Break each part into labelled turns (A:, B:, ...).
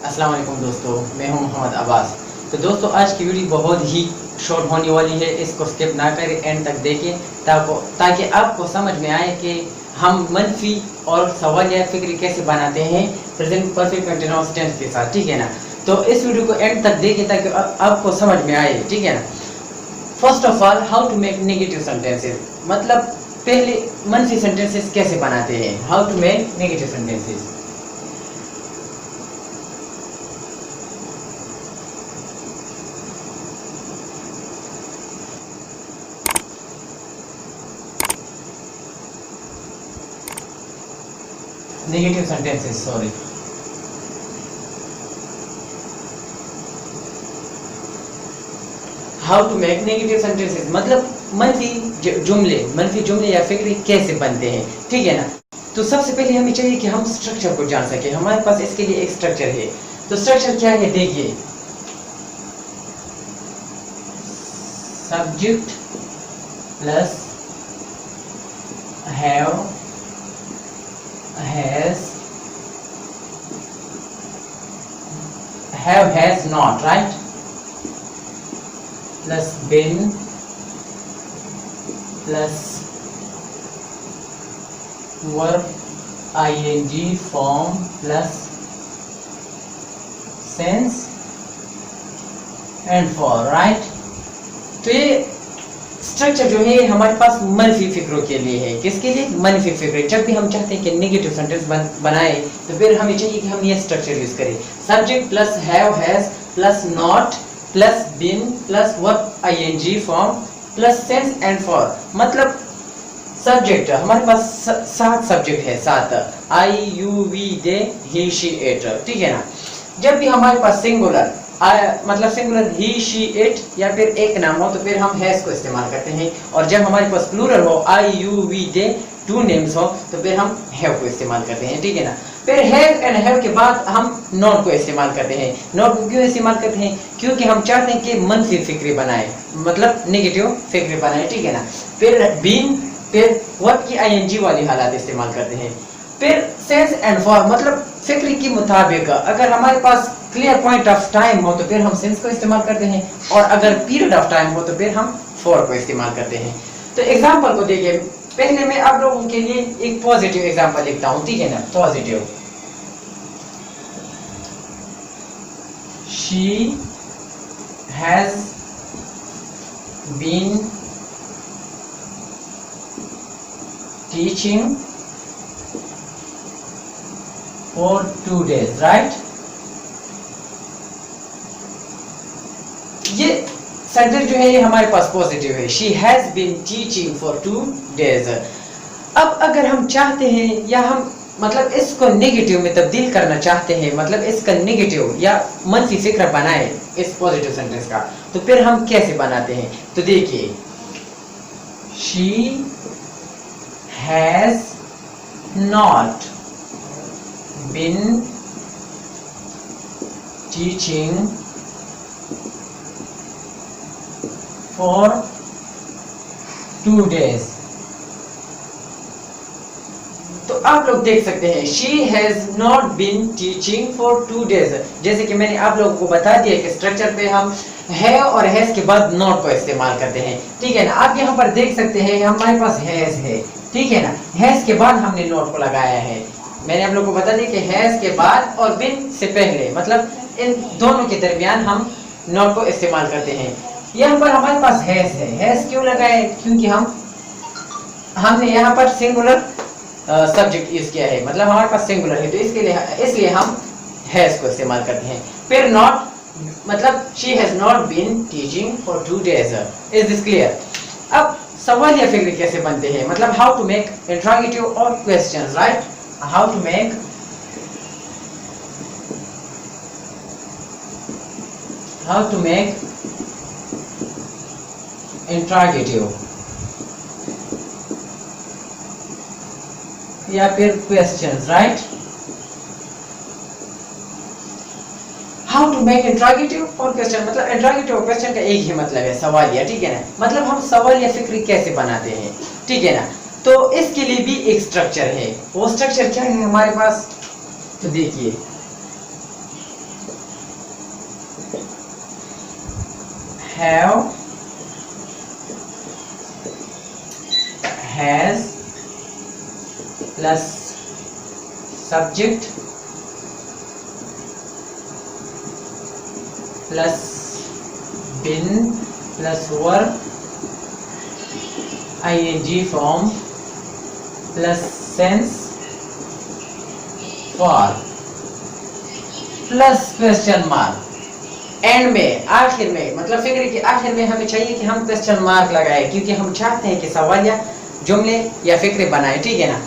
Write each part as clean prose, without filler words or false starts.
A: अस्सलाम वालेकुम दोस्तों, मैं हूं मोहम्मद अब्बास। तो दोस्तों आज की वीडियो बहुत ही शॉर्ट होने वाली है, इसको स्किप ना करें, एंड तक देखें ताकि आपको समझ में आए कि हम मनफी और सवाल या फिक्र कैसे बनाते हैं प्रेजेंट परफेक्ट कंटीन्यूअस टेंस के साथ, ठीक है ना। तो इस वीडियो को एंड तक देखें ताकि आपको समझ में आए, ठीक है ना। First of all, how to make negative sentences, मतलब पहले मनफी सेंटेंसेस कैसे बनाते हैं, how to make negative sentences. Negative sentences, sorry. How to make negative sentences मतलब मनफी जुमले या फिक्रे कैसे बनते हैं, ठीक है ना। तो सबसे पहले हमें चाहिए कि हम स्ट्रक्चर को जान सके, हमारे पास इसके लिए एक स्ट्रक्चर है। तो स्ट्रक्चर क्या है, देखिए, subject plus have, has not, right, plus been plus verb ing form plus since and for, right। तो ये स्ट्रक्चर जो है हमारे पास मनफी फिक्रों के लिए है। किसके लिए? मनफी फिक्र। जब भी हम चाहते हैं कि नेगेटिव सेंटेंस बनाए तो फिर हमें चाहिए कि हम ये स्ट्रक्चर यूज करें। Subject plus have, has plus not plus been plus verb ING form plus since and for. मतलब सब्जेक्ट हमारे पास 7 सब्जेक्ट है, 7, I you we they he she it, ठीक है ना। जब भी हमारे पास सिंगुलर मतलब सिंगुलर ही शी इट या फिर एक नाम हो तो फिर हम हैज को इस्तेमाल करते हैं, और जब हमारे पास प्लूरल हो आई यू वी दे 2 नेम्स हो तो फिर हम हैव को इस्तेमाल करते हैं, ठीक है ना। फिर हैव एंड हैव के बाद हम नॉट को इस्तेमाल करते हैं। नॉट को क्यों इस्तेमाल करते हैं? क्योंकि हम चाहते हैं कि मनफी फिक्रे बनाए, मतलब नेगेटिव फिक्रे बनाए, ठीक है ना। फिर बीन, फिर वर्ब की आईएनजी वाली हालात इस्तेमाल करते हैं। फिर सेंस एंड फॉर मतलब फिक्र के मुताबिक, अगर हमारे पास क्लियर पॉइंट ऑफ टाइम हो तो फिर हम सेंस को इस्तेमाल करते हैं, और अगर पीरियड ऑफ टाइम हो तो फिर हम फॉर को इस्तेमाल करते हैं। तो एग्जांपल को देखिए, पहले मैं आप लोगों के लिए एक पॉजिटिव एग्जांपल लिखता हूं, ठीक है ना। Positive, she has been teaching for 2 days, right। ये सेंटेंस जो है ये हमारे पास पॉजिटिव है, she has been teaching for 2 days। अब अगर हम चाहते हैं या हम मतलब इसको नेगेटिव में तब्दील करना चाहते हैं, मतलब इसका नेगेटिव या मनफी फिक्र बनाए इस पॉजिटिव सेंटेंस का, तो फिर हम कैसे बनाते हैं? तो देखिए, she has not been teaching for 2 days। तो आप लोग देख सकते हैं she has not been teaching for 2 days। जैसे कि मैंने आप लोगों को बता दिया कि स्ट्रक्चर पे हम है और हैज के बाद नॉट को इस्तेमाल करते हैं, ठीक है ना। आप यहाँ पर देख सकते हैं हमारे पास हैज है, ठीक है ना। हैज के बाद हमने नॉट को लगाया है। मैंने आप लोगों को बता दिया कि हैज के बाद और बिन से पहले, मतलब इन दोनों के दरमियान हम नॉट को इस्तेमाल करते हैं। यहाँ पर हमारे पास हैज है। हैज क्यों लगाए? क्योंकि हमने यहाँ पर सिंगुलर सब्जेक्ट यूज किया है, मतलब हमारे पास सिंगुलर है, तो इसलिए हम हैज को इस्तेमाल करते हैं। फिर नॉट मतलब she has not been teaching for 2 days। Is this clear? अब सवाल या फिक्र कैसे बनते हैं, मतलब हाउ टू मेक इंटरोगेटिव और questions, right. How to make interrogative या फिर questions, right। How to make interrogative और question, मतलब interrogative और question का एक ही मतलब है, सवाल या, ठीक है ना। मतलब हम सवाल या फिक्र कैसे बनाते हैं, ठीक है ना। तो इसके लिए भी एक स्ट्रक्चर है। वो स्ट्रक्चर क्या है हमारे पास, तो देखिए have, has plus subject plus been plus verb ing form plus sense for plus question mark. And में, आखिर में, मतलब फिक्र के आखिर में हमें चाहिए कि हम क्वेश्चन मार्क लगाएं, क्योंकि हम चाहते हैं कि सवाल या जुमले या फिक्रे बनाए, ठीक है ना।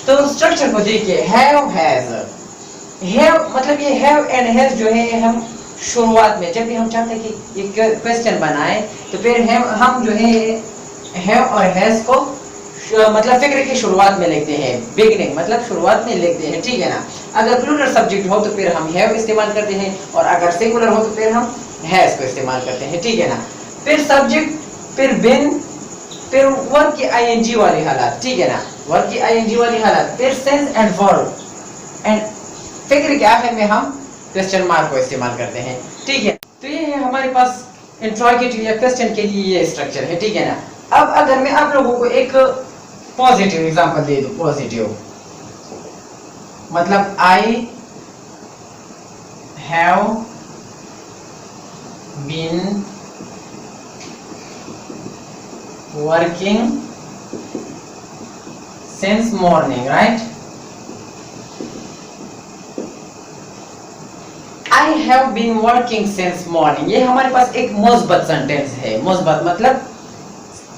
A: तो स्ट्रक्चर को देखिए, हैव, हैज। हैव मतलब ये हैव एंड हैज जो है हम शुरुआत में जब भी हम चाहते हैं कि ये क्वेश्चन बनाए तो फिर हम जो है हैव और हैज को मतलब फिक्र की शुरुआत में लिखते हैं, बिगिनिंग मतलब शुरुआत में लिखते हैं, ठीक है ना। अगर प्लूरल सब्जेक्ट हो तो फिर हम हैव इस्तेमाल करते हैं, और अगर सिंगुलर हो तो फिर हम हैज को इस्तेमाल करते हैं, ठीक है ना। फिर सब्जेक्ट, फिर बिन, फिर वर्ब की आईएनजी वाली हालत, ठीक है ना, वर्ब की आईएनजी वाली हालत, फिर सेंस एंड वर्ब, एंड फिक्र के आखिर में हम क्वेश्चन मार्क को इस्तेमाल करते हैं, ठीक है। तो ये है हमारे पास इंट्रोगेटिव या क्वेश्चन के लिए ये स्ट्रक्चर है, ठीक है ना। अब अगर मैं आप लोगों को एक पॉजिटिव एग्जांपल दे दूं, पॉजिटिव मतलब I have been working since morning, right. I have been working since morning, ये हमारे पास एक मुस्बत सेंटेंस है, मुस्बत मतलब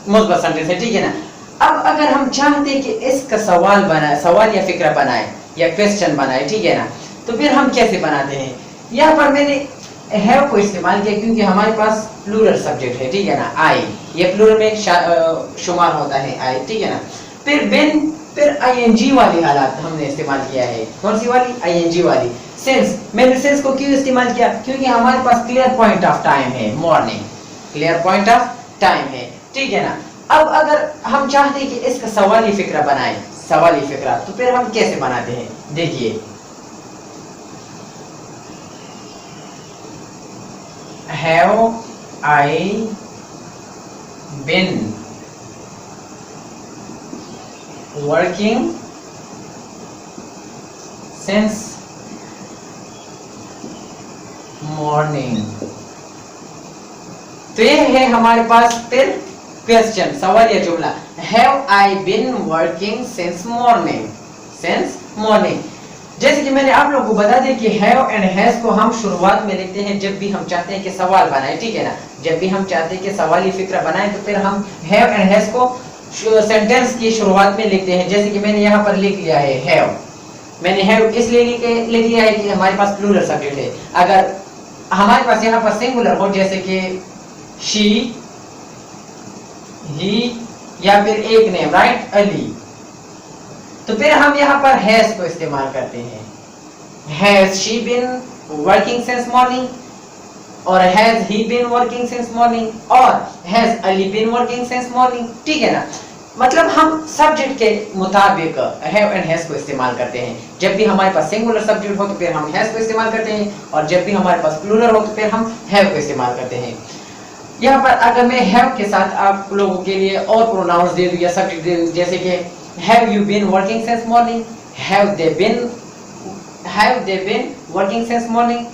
A: मुस्बत सेंटेंस है, ठीक है ना। अब अगर हम चाहते हैं कि इसका सवाल बनाए, सवाल या फिक्रा बनाए या क्वेश्चन बनाए, ठीक है ना, तो फिर हम कैसे बनाते हैं। यहाँ पर मैंने हैव को इस्तेमाल किया क्योंकि हमारे पास प्लूरल सब्जेक्ट है, ठीक है ना, आई, ये प्लूरल में शुमार होता है आई, ठीक है ना। फिर बिन, फिर आईएनजी वाली हालत हमने इस्तेमाल किया है, कौन सी वाली, आईएनजी वाली। सिंस, मैंने सिंस को क्यों इस्तेमाल किया, क्योंकि हमारे पास क्लियर पॉइंट ऑफ टाइम है, morning, clear point of time है, ठीक है ना। अब अगर हम चाहते हैं कि इसका सवाली फिक्रा बनाए, सवाली फिक्रा, तो फिर हम कैसे बनाते हैं, देखिए, have I been working since morning. तो ये है हमारे पास फिर क्वेश्चन, सवाल या जुमला, have I been working since morning, since morning. जैसे कि मैंने आप लोगों को बता दिया कि हैव एंड हैज को हम शुरुआत में लिखते हैं जब भी हम चाहते हैं कि सवाल बनाए, ठीक है ना। जब भी हम चाहते हैं कि सवाली फिक्रा बनाए तो फिर हम हैव एंड हैज को सेंटेंस की शुरुआत में लिखते हैं। जैसे कि मैंने यहाँ पर लिख लिया है हैव, मैंने हैव इसलिए लिख लिया है कि हमारे पास प्लूरल सब्जेक्ट है। अगर हमारे पास यहाँ पर सिंगुलर हो, जैसे कि शी, ही, या फिर एक नेम, राइट, अली, तो फिर हम यहाँ पर हैज को इस्तेमाल करते हैं। Has she been working since morning, और has he been working since morning, और has Ali been working since morning, ठीक है ना। मतलब हम सब्जेक्ट के मुताबिक हैव एंड हैज को इस्तेमाल करते हैं। जब भी हमारे पास सिंगुलर सब्जेक्ट हो तो फिर हम हैज को इस्तेमाल करते हैं, और जब भी हमारे पास प्लूरल हो तो फिर हम हैव को इस्तेमाल करते हैं। यहाँ पर अगर मैं हैव के साथ आप लोगों के लिए और प्रोनाउंस दे दूं या सब्जेक्ट दे दूं, जैसे कि have you been working since morning, have they been working since morning,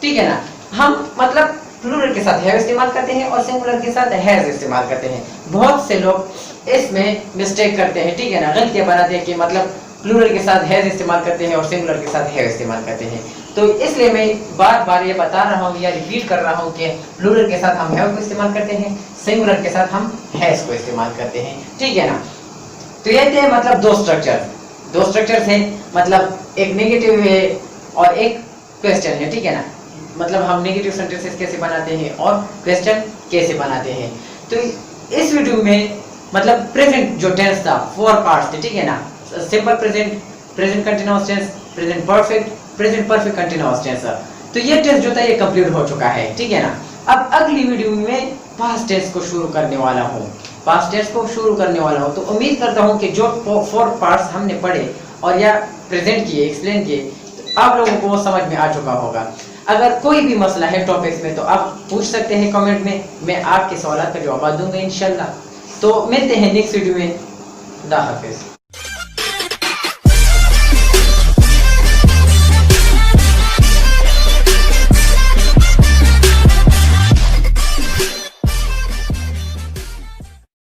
A: ठीक है ना। हम मतलब प्लूरल के साथ हैव इस्तेमाल करते हैं और सिंगुलर के साथ हैज इस्तेमाल करते हैं। बहुत से लोग इसमें मिस्टेक करते हैं, ठीक है ना, गलतियां बनाते हैं कि मतलब प्लूरल के साथ हैज इस्तेमाल करते हैं और सिंगुलर के साथ हैव इस्तेमाल करते हैं। तो इसलिए मैं बार बार ये बता रहा हूँ या रिपीट कर रहा हूँ कि प्लूरल के साथ हम हैव को इस्तेमाल करते हैं, सिंगुलर के साथ हम हैज को इस्तेमाल करते हैं, ठीक है ना। तो ये थे मतलब दो स्ट्रक्चर हैं, मतलब एक नेगेटिव है और एक क्वेश्चन है, ठीक है ना। मतलब हम नेगेटिव सेंटेंसेस कैसे बनाते हैं और क्वेश्चन कैसे बनाते हैं। तो इस वीडियो में मतलब प्रेजेंट जो टेंस था 4 पार्ट्स थे, ठीक है ना। Simple present, present continuous tense, present perfect, present perfect continuous tense. तो ये टेंस जो था ये कंप्लीट हो चुका है, ठीक है ना। अब अगली वीडियो में पास्ट टेंस को शुरू करने वाला हूँ। तो उम्मीद करता हूँ कि जो 4 पार्ट्स हमने पढ़े और या प्रेजेंट किए, एक्सप्लेन किए, तो आप लोगों को वो समझ में आ चुका होगा। अगर कोई भी मसला है टॉपिक्स में तो आप पूछ सकते हैं कमेंट में, मैं आपके सवालों का जवाब दूंगा इंशाल्लाह। तो मिलते हैं नेक्स्ट वीडियो में। खुदा हाफिज।